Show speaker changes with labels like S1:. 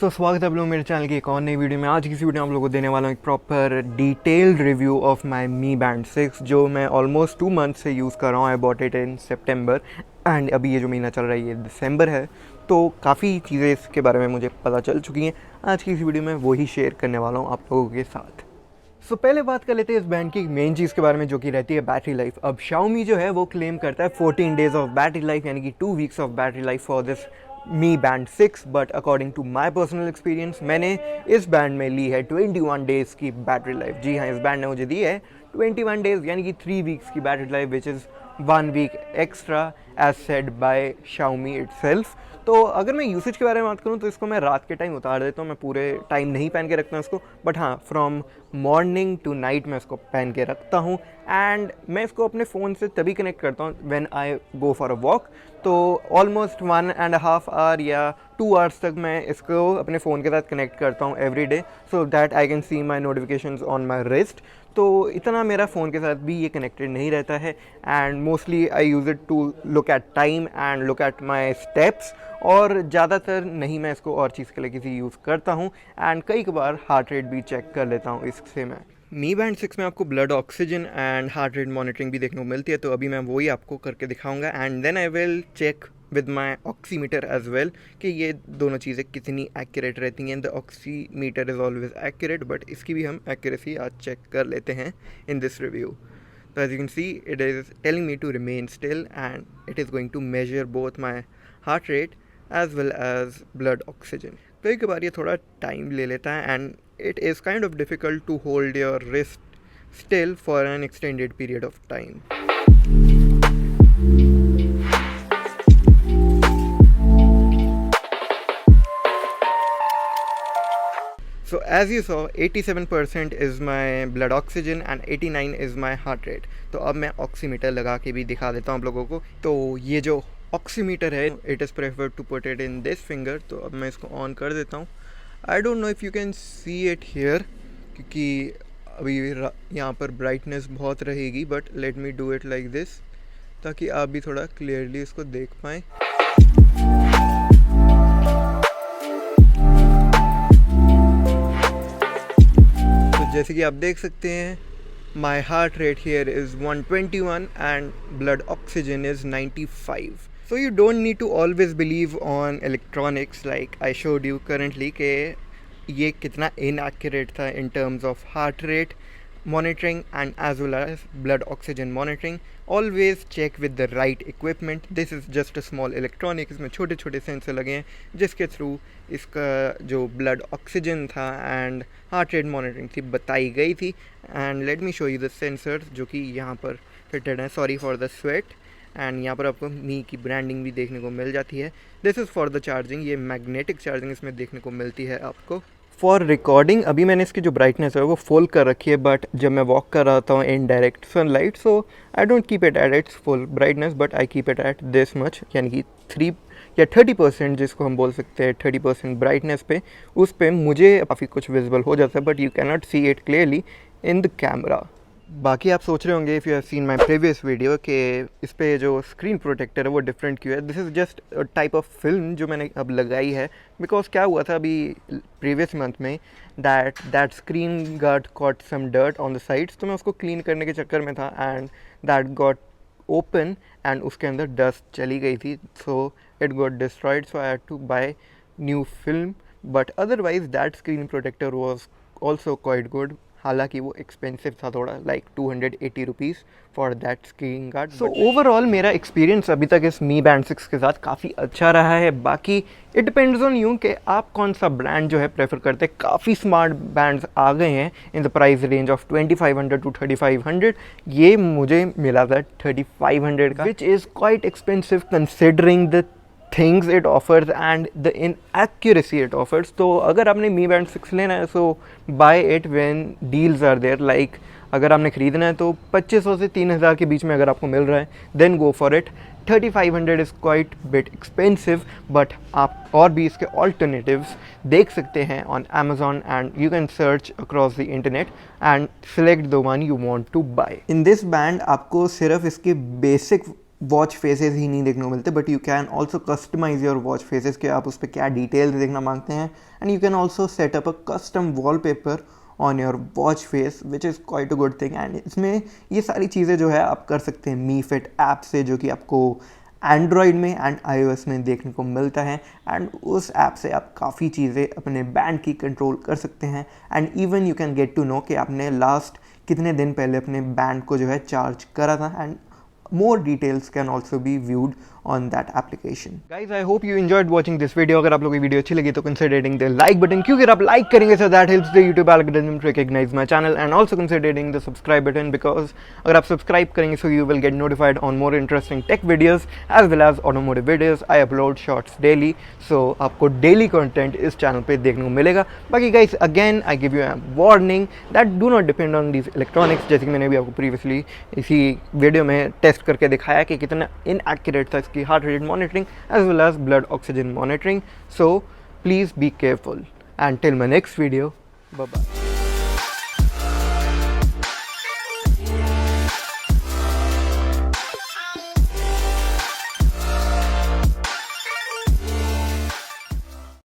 S1: दोस्तों, स्वागत है आप लोग मेरे चैनल की एक और नई वीडियो में। आज की इस वीडियो में आप लोगों को देने वाला हूँ एक proper detailed review of my me band 6 जो मैं ऑलमोस्ट 2 मंथ से यूज़ कर रहा हूँ। I bought it in September and अभी ये जो महीना चल रहा है ये दिसंबर है, तो काफ़ी चीज़ें इसके बारे में मुझे पता चल चुकी हैं। आज की इस वीडियो में वही शेयर करने वाला हूँ आप लोगों के साथ। पहले बात कर लेते हैं इस बैंड की मेन चीज़ के बारे में, जो कि रहती है बैटरी लाइफ। अब Xiaomi जो है वो क्लेम करता है 14 डेज ऑफ बैटरी लाइफ, यानी कि 2 weeks of battery life for this Mi band 6। But according to my personal experience मैंने इस बैंड में ली है 21 डेज़ की बैटरी लाइफ। जी हाँ, इस बैंड ने मुझे दी है 21 डेज़ यानी कि 3 वीक्स की battery life, which is 1 week extra as said by Xiaomi itself. तो अगर मैं यूसेज के बारे में बात करूँ तो इसको मैं रात के टाइम उतार देता हूँ, मैं पूरे टाइम नहीं पहन के रखता हूँ इसको। बट हाँ, फ्रॉम मॉर्निंग टू नाइट मैं इसको पहन के रखता हूँ एंड मैं इसको अपने फ़ोन से तभी कनेक्ट करता हूँ when I go for a walk. तो ऑलमोस्ट 1.5 आवर या 2 आवर्स तक मैं इसको अपने फ़ोन के साथ कनेक्ट करता हूँ every day, so that I can see my notifications on my wrist. तो इतना मेरा फ़ोन के साथ भी ये कनेक्टेड नहीं रहता है and mostly I use it to look at time and look at my steps, और ज़्यादातर नहीं मैं इसको और चीज़ के लिए किसी यूज़ करता हूँ। एंड कई बार हार्ट रेट भी चेक कर लेता हूँ इससे मैं। मी बैंड 6 में आपको blood oxygen and heart rate monitoring भी देखने को मिलती है, तो अभी मैं वही आपको करके दिखाऊंगा and then I will check with my oximeter as well कि ये दोनों चीज़ें कितनी एक्यूरेट रहती हैं। The oximeter is always accurate, but इसकी भी हम एक्यूरेसी आज चेक कर लेते हैं in this review. So as you can see, it is telling me to remain still and it is going to measure both my heart rate as well as blood oxygen. कई बार ये थोड़ा time ले लेता है and it is kind of difficult to hold your wrist still for an extended period of time. So as you saw, 87% is my blood oxygen and 89 is my heart rate. तो अब मैं oximeter लगा के भी दिखा देता हूँ आप लोगों को। तो ये जो ऑक्सीमीटर है, it is prefer to put it in this finger. तो अब मैं इसको ऑन कर देता हूँ। I don't know if you can see it here, क्योंकि अभी यहाँ पर ब्राइटनेस बहुत रहेगी, but let me do it like this ताकि आप भी थोड़ा क्लियरली इसको देख पाएँ। जैसे कि आप देख सकते हैं, my heart rate here is 121 and blood oxygen is 95। So you don't need to always believe on electronics like I showed you currently कि ये कितना इनएक्यूरेट था in terms of heart rate monitoring and as well as blood oxygen monitoring. Always check with the right equipment. This is just a small electronic, इसमें छोटे छोटे sensor लगे हैं जिसके थ्रू इसका जो ब्लड ऑक्सीजन था एंड हार्ट रेट मॉनिटरिंग थी बताई गई थी। And let me show you the sensors जो कि यहाँ पर फिटेड हैं। Sorry for the sweat. And यहाँ पर आपको मी की ब्रांडिंग भी देखने को मिल जाती है। This is for the charging, ये मैग्नेटिक चार्जिंग इसमें देखने को मिलती है आपको। फॉर रिकॉर्डिंग अभी मैंने इसकी जो ब्राइटनेस है वो फुल कर रखी है, बट जब मैं वॉक कर रहा था in direct sunlight, so I don't keep it at its full brightness, but I keep it at this much, यानी कि 3 या 30% जिसको हम बोल सकते हैं 30% ब्राइटनेस पे, उस पे मुझे काफ़ी कुछ विजिबल हो जाता है, but you can not see it clearly in the camera. बाकी आप सोच रहे होंगे if you have seen my previous video कि इस पे जो स्क्रीन प्रोटेक्टर है वो डिफरेंट क्यों है। This is just type of film जो मैंने अब लगाई है, बिकॉज क्या हुआ था अभी प्रीवियस मंथ में that screen guard caught some dirt on the sides, तो मैं उसको क्लीन करने के चक्कर में था and that got open and उसके अंदर डस्ट चली गई थी, so it got destroyed, so I had to buy new film. But otherwise that screen protector was also quite good, हालांकि वो एक्सपेंसिव था थोड़ा, like 280 rupees for that screen guard. So overall मेरा एक्सपीरियंस अभी तक इस मी बैंड 6 के साथ काफ़ी अच्छा रहा है। बाकी इट डिपेंड्स ऑन यू कि आप कौन सा ब्रांड जो है प्रेफर करते हैं। काफ़ी स्मार्ट बैंड्स आ गए हैं in the price range of 2500 to 3500। ये मुझे मिला था 3500 का, which is quite expensive considering the things it offers and the inaccuracy it offers. तो अगर आपने मी बैंड 6 लेना है, so buy it when deals are there. like अगर आपने ख़रीदना है तो 2500 से 3000 के बीच में अगर आपको मिल रहा है, then go for it. 3500 is quite bit expensive, but आप और भी इसके alternatives देख सकते हैं on Amazon and you can search across the internet and select the one you want to buy. In this band आपको सिर्फ इसके basic वॉच फेसेस ही नहीं देखने को मिलते, but you can also customize your watch faces कि आप उस पर क्या डिटेल्स देखना मांगते हैं. And you can also set up a custom wallpaper on your watch face, which is quite a good thing. And इसमें ये सारी चीज़ें जो है आप कर सकते हैं मी फिट ऐप से, जो कि आपको एंड्रॉयड में एंड iOS में देखने को मिलता है. एंड उस ऐप से आप काफ़ी चीज़ें अपने बैंड की कंट्रोल कर सकते हैं. And even you can get to know कि आपने लास्ट कितने दिन पहले अपने बैंड को जो है चार्ज करा था. And more details can also be viewed on that application. Guys, I hope you enjoyed watching this video. अगर आप लोगों की वीडियो अच्छी लगी तो consider hitting the like button, क्योंकि अगर आप like करेंगे so that helps the YouTube algorithm to recognize my channel, and also consider hitting the subscribe button, because अगर आप subscribe करेंगे so you will get notified on more interesting tech videos as well as automotive videos. I upload shorts daily, so आपको daily content इस channel पे देखने को मिलेगा. बाकी guys, again I give you a warning that do not depend on these electronics, जैसे कि मैंने भी आपको previously इसी वीडियो में टेस्ट करके दिखाया कि कितना इनएक्यूरेट था इसकी heart rate monitoring as well as blood oxygen monitoring. So please be careful and till my next video, bye bye.